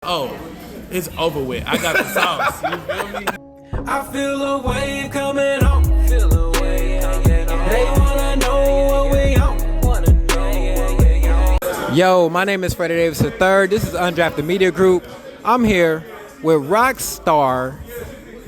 Oh, it's over with. I got the sauce. You feel me? I feel a wave coming on. Feel a wave coming on. They wanna know what we on. Yo, my name is Freddie Davis III. This is Undrafted Media Group. I'm here with Rockstar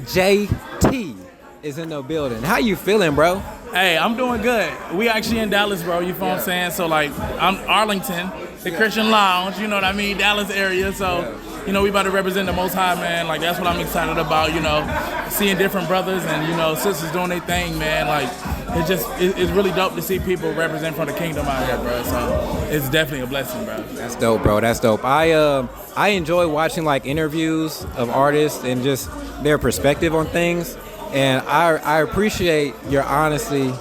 JT is in the building. How you feeling, bro? Hey, I'm doing good. We actually in Dallas, bro. You feel what I'm saying? So, like, I'm Arlington, the Christian Lounge, you know what I mean? Dallas area. So, you know, we about to represent the Most High, man. Like, that's what I'm excited about, you know, seeing different brothers and, you know, sisters doing their thing, man. Like, it's really dope to see people represent from the kingdom out here, bro. So, it's definitely a blessing, bro. That's dope, bro. That's dope. I enjoy watching, like, interviews of artists and just their perspective on things. And I appreciate your honesty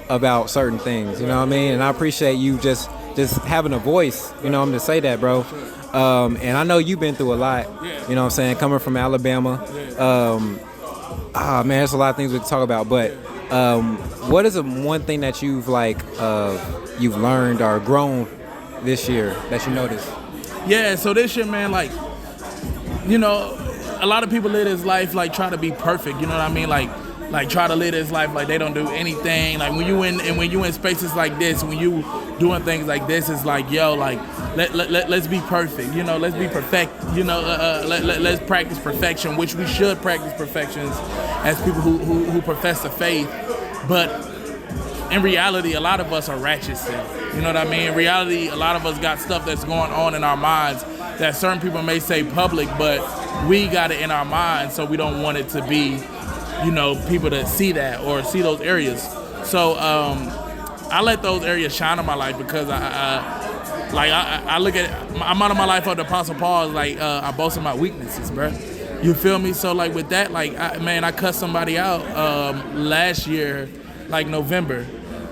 about certain things, you know what I mean? And I appreciate you just having a voice, you know, to say that, bro. And I know you've been through a lot, you know what I'm saying, coming from Alabama. Man, there's a lot of things we can talk about. But what is one thing that you've learned or grown this year that you noticed? Yeah, so this year, man, like, you know, a lot of people live this life like try to be perfect, you know what I mean? Like try to live this life like they don't do anything. Like when you in spaces like this, when you doing things like this, it's like, yo, like let's be perfect, you know, let's be perfect, you know, let's practice perfection, which we should practice perfections as people who profess the faith. But in reality, a lot of us are ratchet still. You know what I mean? In reality, a lot of us got stuff that's going on in our minds that certain people may say public, but we got it in our minds, so we don't want it to be, you know, people to see that or see those areas. So I let those areas shine in my life because I look at I'm out of my life of the Apostle Paul, like I boast in my weaknesses, bro. You feel me? So like with that, like I cussed somebody out last year, like November.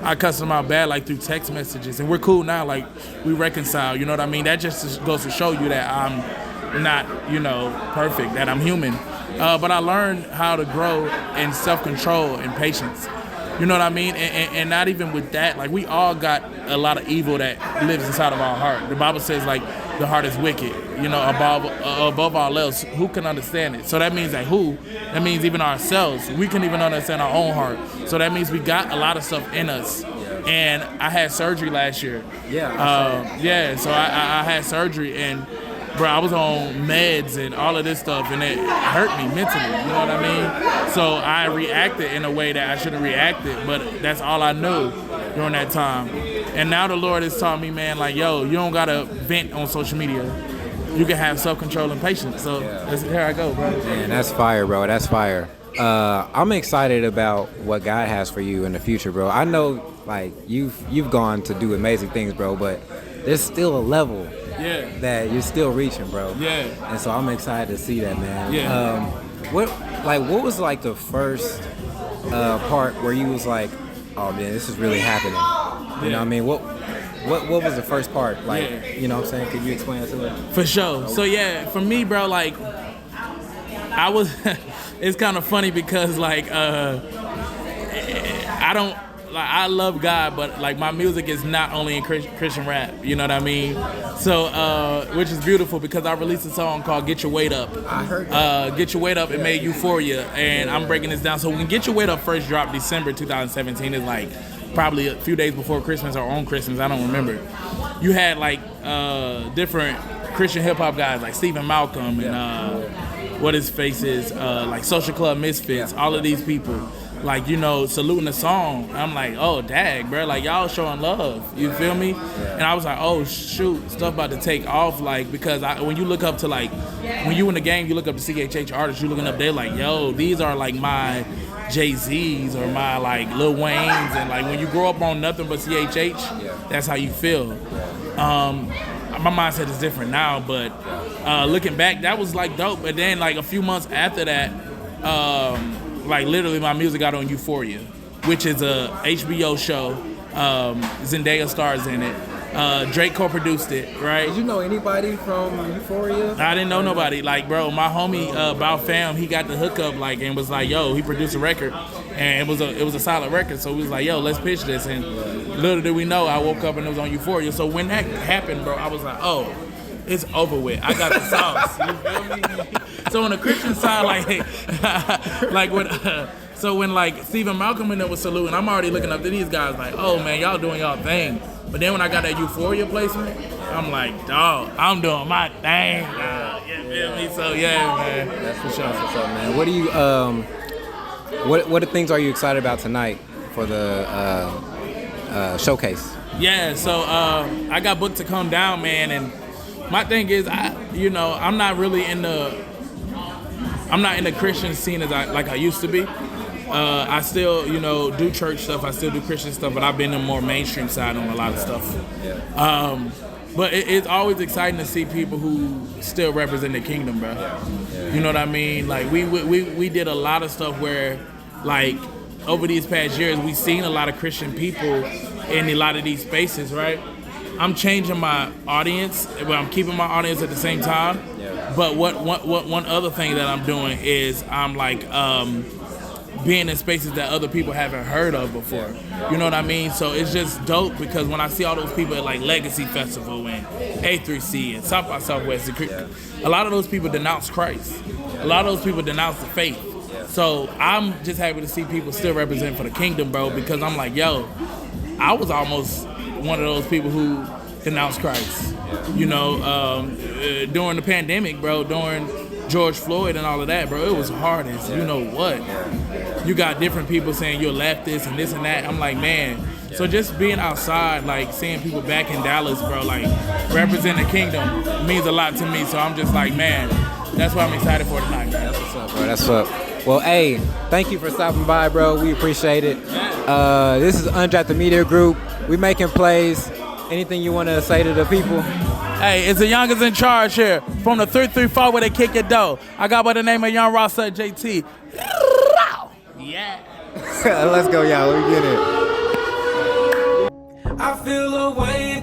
I cussed them out bad, like through text messages, and we're cool now. Like we reconcile, you know what I mean? That just goes to show you that I'm not, you know, perfect, that I'm human. But I learned how to grow in self-control and patience. You know what I mean? And not even with that, like we all got a lot of evil that lives inside of our heart. The Bible says like the heart is wicked, you know, above all else. Who can understand it? So that means that that means even ourselves. We can even understand our own heart. So that means we got a lot of stuff in us. And I had surgery last year. So I had surgery, and bro, I was on meds and all of this stuff, and it hurt me mentally, you know what I mean? So I reacted in a way that I shouldn't have reacted, but that's all I knew during that time. And now the Lord has taught me, man, like, yo, you don't gotta vent on social media. You can have self-control and patience. So here I go, bro. Man, that's fire, bro. That's fire. I'm excited about what God has for you in the future, bro. I know, like, you've gone to do amazing things, bro, but there's still a level that you're still reaching, bro. Yeah. And so I'm excited to see that, man. Yeah. What was like the first part where you was like, oh man, this is really happening? You know what I mean? What was the first part? Like, you know what I'm saying? Could you explain that to us? For sure. So yeah, for me, bro, like I was it's kind of funny because like I love God, but like my music is not only in Christian rap, you know what I mean? So, which is beautiful because I released a song called Get Your Weight Up. I heard that. Get Your Weight Up, it made Euphoria, and I'm breaking this down. So when Get Your Weight Up first dropped December 2017, it's like probably a few days before Christmas or on Christmas, I don't remember. You had like different Christian hip hop guys like Stephen Malcolm and what his face is, like Social Club Misfits, all of these people. Like, you know, saluting the song. I'm like, oh, dag, bro. Like, y'all showing love. You feel me? And I was like, oh, shoot. Stuff about to take off. Like, because when you look up to, like, when you in the game, you look up to CHH artists, you're looking up there like, yo, these are, like, my Jay-Z's or my, like, Lil Wayne's. And, like, when you grow up on nothing but CHH, that's how you feel. My mindset is different now, but looking back, that was, like, dope. But then, like, a few months after that, like literally my music got on Euphoria, which is a HBO show. Zendaya stars in it. Drake co-produced it, right? Did you know anybody from Euphoria? I didn't know nobody. Like, bro, my homie Bow Fam, he got the hookup, like, and was like, yo, he produced a record, and it was a solid record. So we was like, yo, let's pitch this. And little did we know, I woke up and it was on Euphoria. So when that happened, bro, I was like, oh, it's over with. I got the sauce. You feel me? So on the Christian side, when like Stephen Malcolm and them was saluting, I'm already looking up to these guys like, oh man, y'all doing y'all thing. But then when I got that Euphoria placement, I'm like, dog, I'm doing my thing. You feel me? So yeah, man. That's for sure. That's what's up, man. What do you what things are you excited about tonight for the showcase? Yeah, so I got booked to come down, man, and my thing is, I'm not really in the Christian scene as I used to be. I still, do church stuff. I still do Christian stuff, but I've been in the more mainstream side on a lot of stuff. Yeah. But it's always exciting to see people who still represent the kingdom, bro. Yeah. You know what I mean? Like we did a lot of stuff where, like, over these past years, we've seen a lot of Christian people in a lot of these spaces, right? I'm changing my audience, but I'm keeping my audience at the same time. Yeah. But one other thing that I'm doing is I'm like being in spaces that other people haven't heard of before. You know what I mean? So it's just dope because when I see all those people at like Legacy Festival and A3C and South by Southwest, a lot of those people denounce Christ. A lot of those people denounce the faith. So I'm just happy to see people still represent for the kingdom, bro, because I'm like, yo, I was almost one of those people who denounced Christ. During the pandemic, bro, during George Floyd and all of that, bro, it was hard as you know what. You got different people saying you're leftist and this and that. I'm like, man. So just being outside, like seeing people back in Dallas, bro, like represent the kingdom means a lot to me. So I'm just like, man, that's what I'm excited for tonight, man. That's what's up, bro. That's what's up. Well, hey, thank you for stopping by, bro. We appreciate it. This is Undrafted Media Group. We making plays. Anything you want to say to the people? Hey, it's the youngest in charge here from the 334 where they kick your dough. I got by the name of Young Rockstar JT. Yeah. Let's go, y'all. We get it. I feel a wave